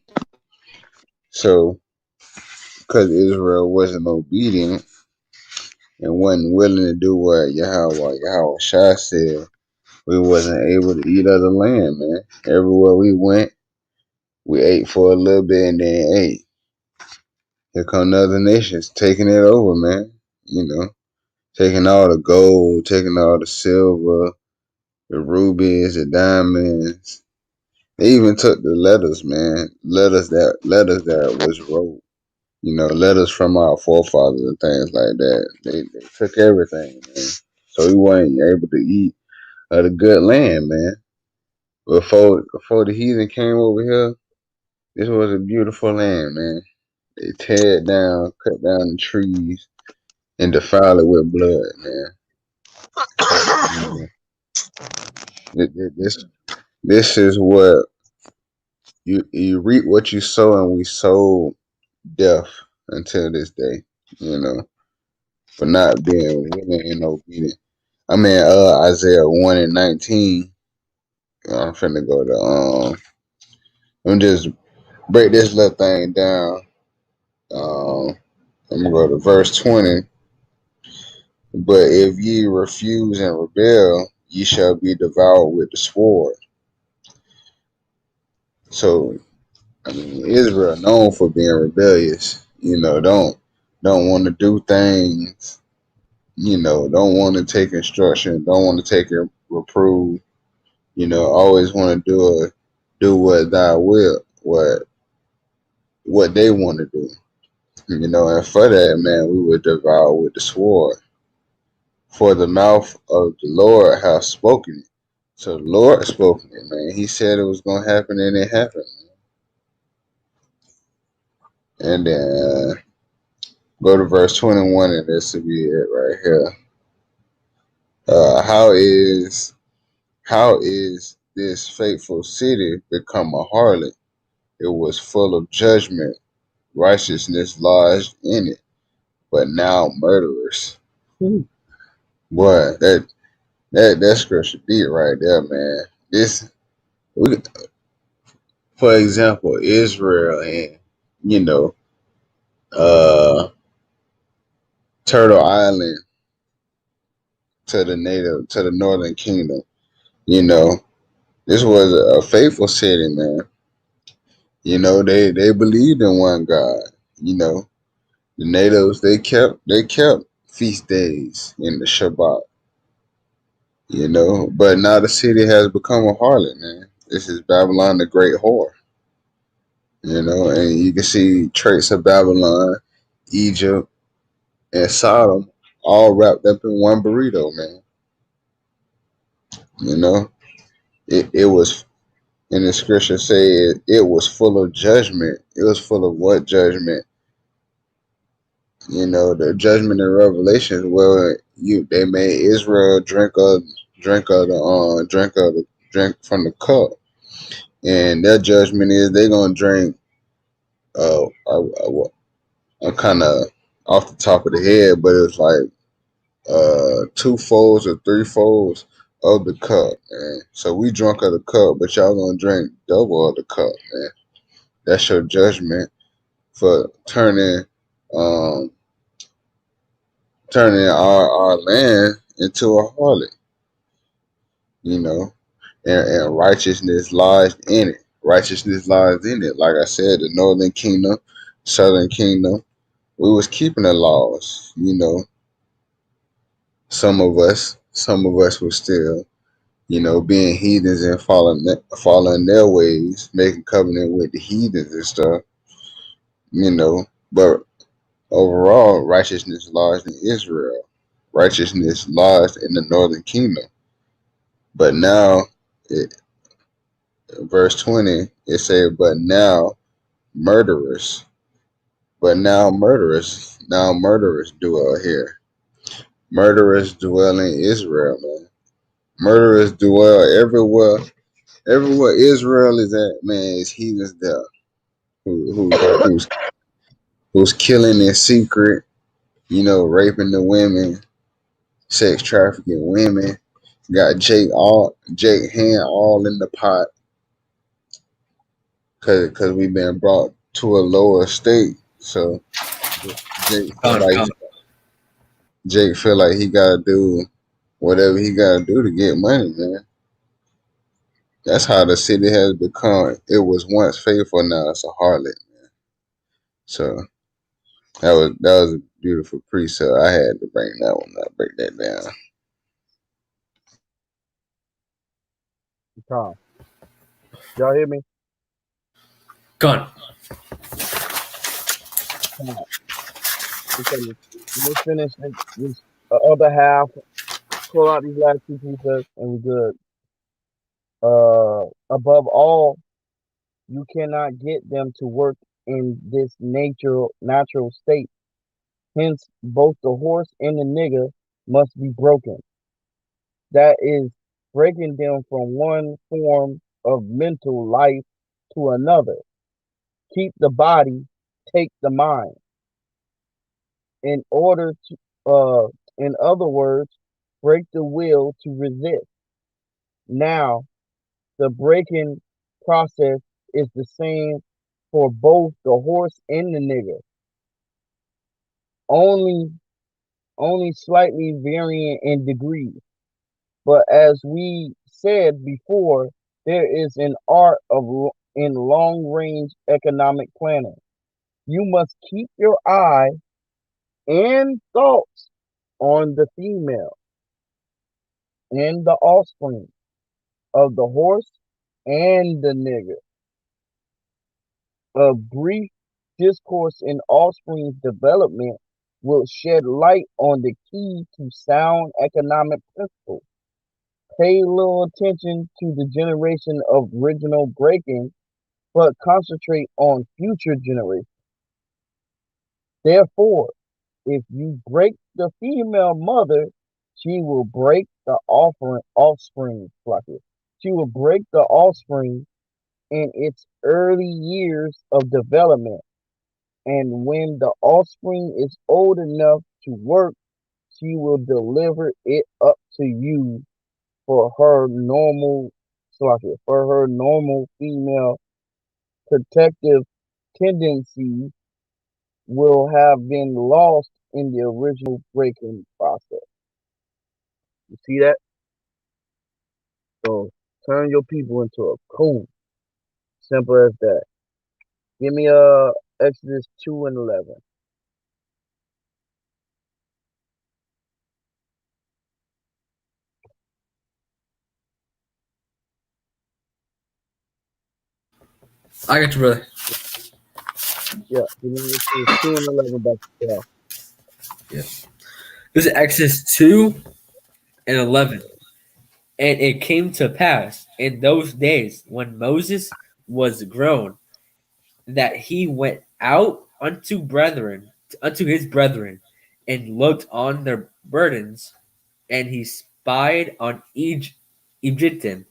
So, because Israel wasn't obedient and wasn't willing to do what Yahweh Shah said, we wasn't able to eat of the land, man. Everywhere we went, we ate for a little bit and then ate. Here come the other nations taking it over, man. You know, taking all the gold, taking all the silver, the rubies, the diamonds. They even took the letters, man. Letters that was wrote. You know, letters from our forefathers and things like that. They took everything, man. So we weren't able to eat of the good land, man. Before the heathen came over here, this was a beautiful land, man. They tear it down, cut down the trees, and defile it with blood, man. You know, this is what you reap what you sow, and we sow death until this day. You know, for not being willing and obedient. I mean, Isaiah 1 and 19. I'm finna go to I'm just break this little thing down. Um, I'm gonna go to verse 20. But if ye refuse and rebel, ye shall be devoured with the sword. So I mean, Israel known for being rebellious. You know, don't want to do things. You know, don't want to take instruction. Don't want to take a reprove. You know, always want to do what thy will, what they want to do. You know, and for that, man, we were devoured with the sword. For the mouth of the Lord hath spoken it. So the Lord spoke it, man. He said it was gonna happen, and it happened. And then go to verse 21, and this will be it right here. Uh, how is how is this faithful city become a harlot? It was full of judgment, righteousness lodged in it, but now murderers. Boy, that scripture beat right there, man. This, we, for example, Israel and you know, uh, Turtle Island to the Northern Kingdom. You know, this was a faithful city, man. You know, they believed in one God. You know, the natives they kept feast days in the Shabbat. You know, but now the city has become a harlot, man. This is Babylon the Great Whore. You know, and you can see traits of Babylon, Egypt, and Sodom all wrapped up in one burrito, man. You know, it was in the scripture say it was full of judgment. It was full of what judgment? You know, the judgment in Revelations where they made Israel drink from the cup, and their judgment is they're gonna drink. I'm kind of off the top of the head, but it's like two folds or three folds of the cup, man. So we drunk of the cup, but y'all gonna drink double of the cup, man. That's your judgment for um turning our land into a harlot, you know. And righteousness lies in it. Righteousness lies in it. Like I said, the northern kingdom, southern kingdom, we was keeping the laws, you know. Some of us were still, being heathens and following their ways, making covenant with the heathens and stuff, you know. But overall, righteousness lies in Israel. Righteousness lies in the northern kingdom. But now, it, verse 20, it said, murderers, now murderers dwell here. Murderers dwell in Israel, man. Murderers dwell everywhere. Everywhere Israel is at, man, is heathens there. Who's killing in secret, raping the women, sex trafficking women. Got Jake hand all in the pot, cause we've been brought to a lower state. So Jake feel Con, like con. he gotta do whatever he gotta do to get money, man. That's how the city has become. It was once faithful, now it's a harlot. So that was a beautiful precept. I had to bring that one up, break that down. Tom, y'all hear me? Con. Tom, because let's finish this other half. Pull out these last two pieces, and we're good. Above all, you cannot get them to work in this natural state. Hence, both the horse and the nigger must be broken. That is, breaking them from one form of mental life to another. Keep the body, take the mind. In order to, in other words, break the will to resist. Now, the breaking process is the same for both the horse and the nigger, only only slightly varying in degree. But as we said before, there is an art in long range economic planning. You must keep your eye and thoughts on the female and the offspring of the horse and the nigger. A brief discourse in offspring's development will shed light on the key to sound economic principles. Pay little attention to the generation of original breaking, but concentrate on future generations. Therefore, if you break the female mother, she will break the offspring. She will break the offspring in its early years of development, and when the offspring is old enough to work, she will deliver it up to you for her normal female protective tendencies will have been lost in the original breaking process. You see that? So turn your people into a coon. Simple as that. Give me Exodus 2:11. I got you, brother. Yeah, give me Exodus 2:11 back to 12. Yeah. This is Exodus 2 and 11. And it came to pass in those days when Moses was grown that he went out unto his brethren, and looked on their burdens, and he spied on Egyptian,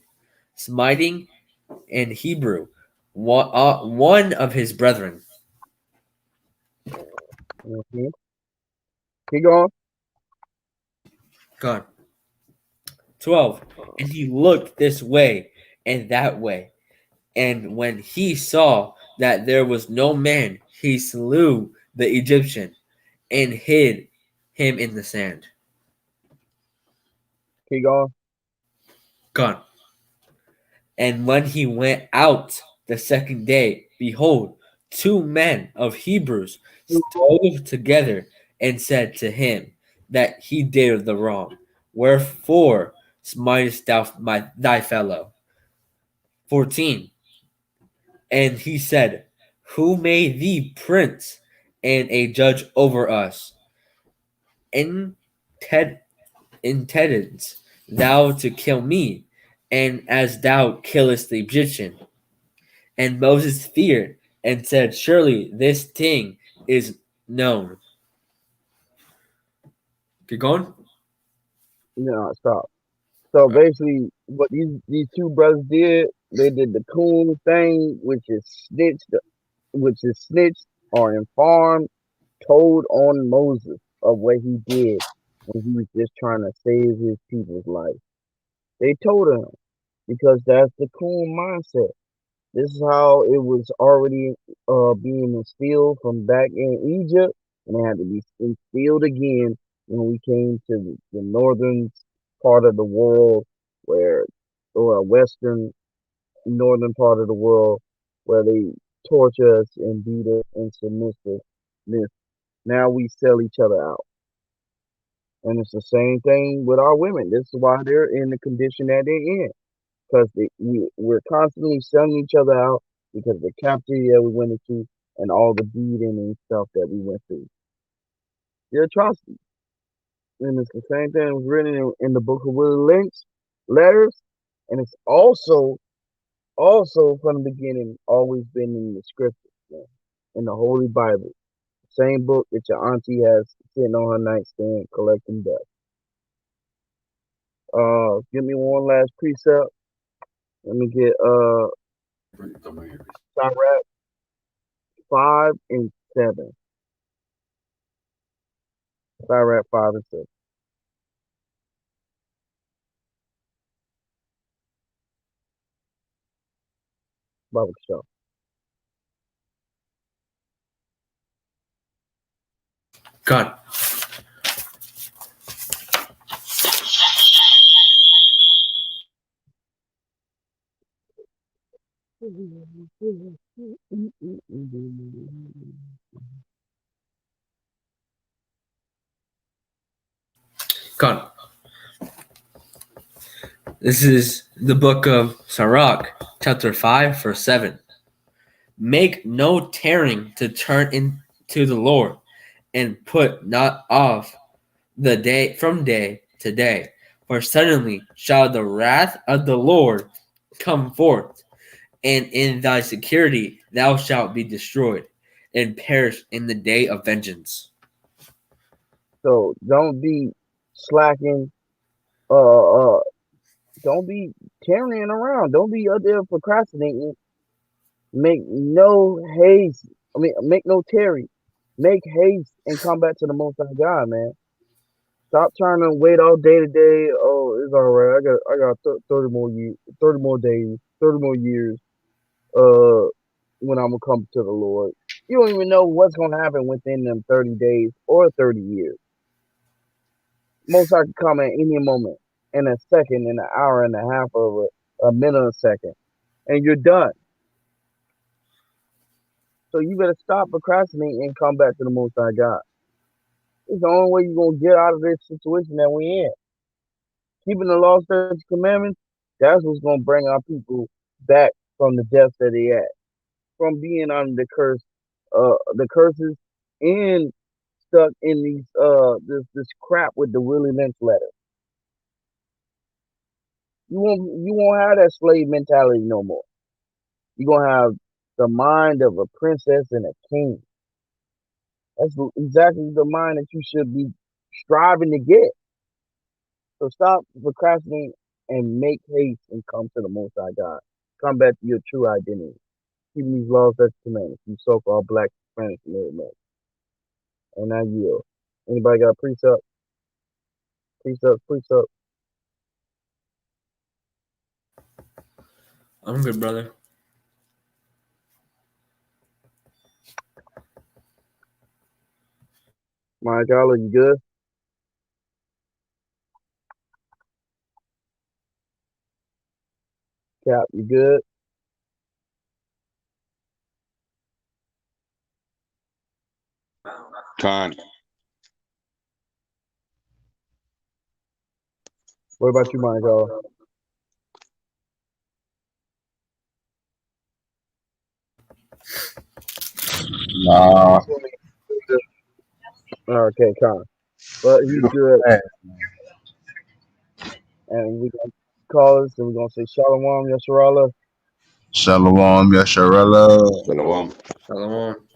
smiting in Hebrew, one of his brethren. Mm-hmm. Keep going. God. 12. And he looked this way and that way. And when he saw that there was no man, he slew the Egyptian and hid him in the sand. Keep going. Gone. And when he went out the second day, behold, two men of Hebrews strove together and said to him that he did the wrong. Wherefore smitest thou thy fellow? 14. And he said, who made thee prince and a judge over us? Inted- Intendest thou to kill me, and as thou killest the Egyptian? And Moses feared and said, surely this thing is known. Keep going. No, stop. So basically, what these two brothers did, they did the cool thing, which is snitched or informed, told on Moses of what he did when he was just trying to save his people's life. They told him because that's the cool mindset. This is how it was already being instilled from back in Egypt, and it had to be instilled again when we came to the northern part of the world, where or western northern part of the world, where they torture us and beat us and submissiveness. Now we sell each other out, and it's the same thing with our women. This is why they're in the condition that they're in because we're constantly selling each other out because of the captivity that we went into and all the beating and stuff that we went through. The atrocity. And it's the same thing that was written in the book of Willie Lynch, letters, and it's also from the beginning always been in the scriptures, man, in the Holy Bible. Same book that your auntie has sitting on her nightstand collecting dust. Give me one last precept. Let me get Sirach 5 and 7. Sirach 5 and 7. Baba Show. Gone. Gone. This is the book of Sirach, chapter 5, verse 7. Make no tearing to turn into the Lord, and put not off the day from day to day, for suddenly shall the wrath of the Lord come forth, and in thy security thou shalt be destroyed, and perish in the day of vengeance. So don't be slacking. Uh, uh, don't be carrying around. Don't be out there procrastinating. Make no haste. I mean, make no tarry. Make haste and come back to the Most High God, man. Stop trying to wait all day to day. Oh, it's all right. I got 30 more years, 30 more days, 30 more years. Uh, when I'm gonna come to the Lord, you don't even know what's gonna happen within them 30 days or 30 years. Most I can come at any moment, in a second, in an hour and a half, of a minute, a second, and you're done. So you better stop procrastinating and come back to the Most High God. It's the only way you're gonna get out of this situation that we're in. Keeping the law, statutes, commandments, that's what's gonna bring our people back from the depths that they at, from being under the curses, and stuck in this crap with the Willie Lynch letter. You won't have that slave mentality no more. You're gonna have the mind of a princess and a king. That's exactly the mind that you should be striving to get. So stop procrastinating and make haste and come to the Most High God. Come back to your true identity. Keeping these laws, that's commandments. You so-called black Spanish American. And I yield. Anybody got precept? Precept, precept. I'm good, brother. Monica, you good? Cap, you good? Con. What about you, Monica? Nah, Okay, Con. But he's good. man. And we're going to call us and we're going to say Shalom, Yasharala. Shalom, Yasharella. Shalom. Shalom.